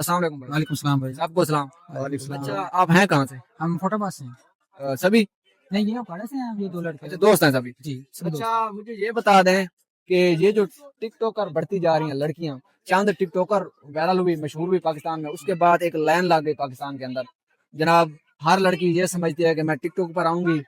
السلام علیکم بھائی. وعلیکم السلام بھائی. آپ کو سلام. وعلیکم السلام. اچھا آپ ہیں کہاں سے؟ ہم فوٹو پاس سے ہیں. سبھی نہیں یہ پڑھے سے ہیں یہ دو لڑکے. اچھا دوست ہیں سبھی. جی سب دوست. اچھا مجھے یہ بتا دیں کہ یہ جو ٹک ٹاکر بڑھتی جا رہی ہیں لڑکیاں, چاند ٹک ٹاکر وائرل ہوئی, مشہور ہوئی پاکستان میں, اس کے بعد ایک لائن لا گئی پاکستان کے اندر. جناب ہر لڑکی یہ سمجھتی ہے کہ میں ٹک ٹاک پر آؤں گی,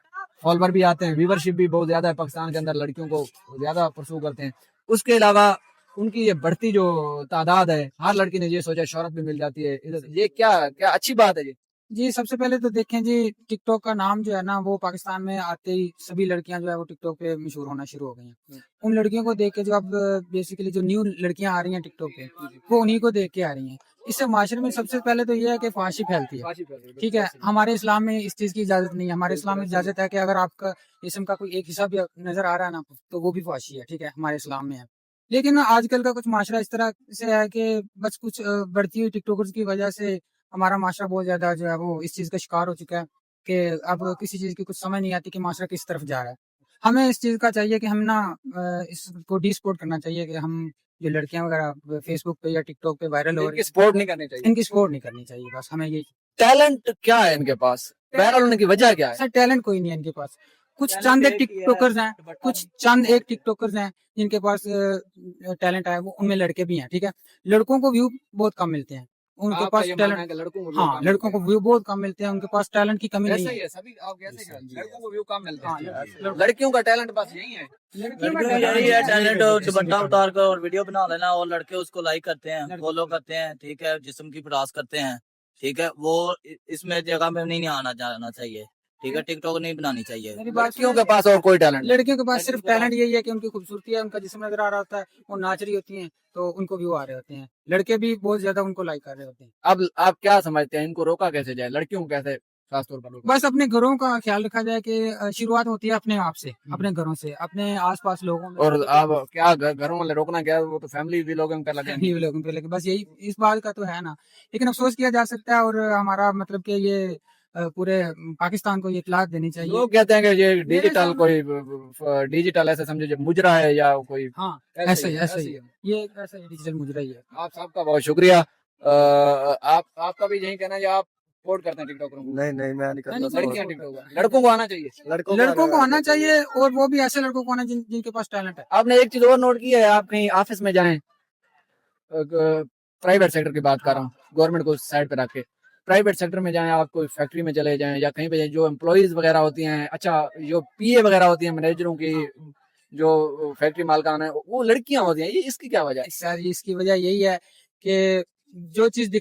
فالوور بھی آتے ہیں, ویورشپ بھی بہت زیادہ ہے پاکستان کے اندر, لڑکیوں کو زیادہ پرسو کرتے ہیں. اس کے علاوہ ان کی یہ بڑھتی جو تعداد ہے, ہر لڑکی نے یہ سوچا شہرت بھی مل جاتی ہے, یہ کیا اچھی بات ہے یہ؟ جی سب سے پہلے تو دیکھیں جی ٹک ٹاک کا نام جو ہے نا وہ پاکستان میں آتے ہی سبھی لڑکیاں جو ہے وہ ٹک ٹاک پہ مشہور ہونا شروع ہو گئی ہیں. ان لڑکیوں کو دیکھ کے جو اب بیسیکلی جو نیو لڑکیاں آ رہی ہیں ٹک ٹاک پہ وہ انہیں کو دیکھ کے آ رہی ہیں. اس سے معاشرے میں سب سے پہلے تو یہ ہے کہ فحاشی پھیلتی ہے. ٹھیک ہے, ہمارے اسلام میں اس چیز کی اجازت نہیں ہے. ہمارے اسلام میں اجازت ہے کہ اگر آپ کا جسم کا کوئی ایک حصہ بھی نظر آ رہا ہے نا تو وہ بھی فحاشی ہے. ٹھیک ہے, ہمارے اسلام میں ہے. لیکن آج کل کا کچھ معاشرہ اس طرح سے ہے کہ بس کچھ بڑھتی ہوئی ٹک ٹاکرز کی وجہ سے ہمارا معاشرہ بہت زیادہ جو ہے وہ اس چیز کا شکار ہو چکا ہے کہ اب کسی چیز کی کچھ سمجھ نہیں آتی کہ معاشرہ کس طرف جا رہا ہے. ہمیں اس چیز کا چاہیے کہ ہم نا اس کو ڈی سپورٹ کرنا چاہیے کہ ہم جو لڑکیاں وغیرہ فیس بک پہ یا ٹک ٹاک پہ وائرل ہو رہی ہیں سپورٹ نہیں کرنی چاہیے, ان کی سپورٹ نہیں کرنی چاہیے. بس ہمیں یہ ٹیلنٹ کیا ہے ان کے پاس, وائرل ہونے کی وجہ کیا ہے؟ سر ٹیلنٹ کوئی نہیں ہے ان کے پاس. کچھ چند ایک ٹک ٹاکرز ہیں, کچھ چند ایک ٹک ٹاکرز ہیں جن کے پاس ٹیلنٹ ہے, وہ ان میں لڑکے بھی ہیں. ٹھیک ہے, لڑکوں کو ویو بہت کم ملتے ہیں. ان کے پاس ٹیلنٹ, ہاں لڑکوں کو ویو بہت کم ملتے ہیں, ان کے پاس ٹیلنٹ کی کمی نہیں ہے. لڑکوں کو ویو کم ملتے ہیں, لڑکیوں کا ٹیلنٹ بس یہی ہے. یہی ہے ٹیلنٹ, دوپٹہ اتار کر اور ویڈیو بنا لینا, اور لڑکے اس کو لائک کرتے ہیں, فالو کرتے ہیں. ٹھیک ہے, جسم کی فراز کرتے ہیں. ٹھیک ہے, وہ اس میں جگہ میں نہیں آنا جانا چاہیے. ٹھیک ہے, ٹک ٹاک نہیں بنانی چاہیے. لڑکیوں کے پاس اور کوئی ٹیلنٹ, لڑکیوں کے پاس صرف ٹیلنٹ یہی ہے کہ ان کی خوبصورتی ہے, ان کا جسم نظر آ رہا ہوتا ہے, وہ ناچ رہی ہوتی ہیں تو ان کو ویو آ رہے ہوتے ہیں. لڑکے بھی بہت زیادہ ان کو لائک کر رہے ہوتے ہیں. اب آپ کیا سمجھتے ہیں ان کو روکا کیسے جائے, لڑکیوں کو کیسے خاص طور پر روکا؟ بس اپنے گھروں کا خیال رکھا جائے کہ شروعات ہوتی ہے اپنے آپ سے, اپنے گھروں سے, اپنے آس پاس لوگوں میں. اور آپ کیا گھروں والے روکنا کیا, وہ تو فیملی بھی لوگوں پہ لگے ہیں. لوگوں پہ لگے, بس یہی اس بات کا تو ہے نا. لیکن افسوس کیا جا سکتا ہے, اور ہمارا مطلب کہ یہ پورے پاکستان کو یہ اطلاع دینی چاہیے. لوگ کہتے ہیں کہ یہ ڈیجیٹل کوئی ڈیجیٹل ایسے سمجھے جو مجرا ہے یا کوئی, ہاں ایسا ہی یہ ایک ایسا ہی ڈیجیٹل مجرا ہی ہے. آپ صاحب کا بہت شکریہ. آپ کا بھی یہی کہنا ہے کہ آپ سپورٹ کرتے ہیں ٹک ٹاکروں کو؟ نہیں میں نہیں کرتا. لڑکیاں ٹک ٹاک, لڑکوں کو آنا چاہیے, لڑکوں کو آنا چاہیے, اور وہ بھی ایسے لڑکوں کو آنا جن کے پاس ٹیلنٹ ہے. آپ نے ایک چیز اور نوٹ کی ہے, آپ کہیں آفس میں جائیں, پرائیویٹ سیکٹر کی بات کر رہا ہوں, گورنمنٹ کو سائڈ پہ رکھ کے, پرائیویٹ سیکٹر میں جائیں, آپ کوئی فیکٹری میں چلے جائیں یا کہیں پہ جائیں, جو امپلائیز وغیرہ ہوتی ہیں, اچھا جو پی اے وغیرہ ہوتی ہیں مینیجروں کی, جو فیکٹری مالکان ہیں, وہ لڑکیاں ہوتی ہیں. یہ اس کی کیا وجہ ہے؟ اس کی وجہ یہی ہے کہ جو چیز دکھتی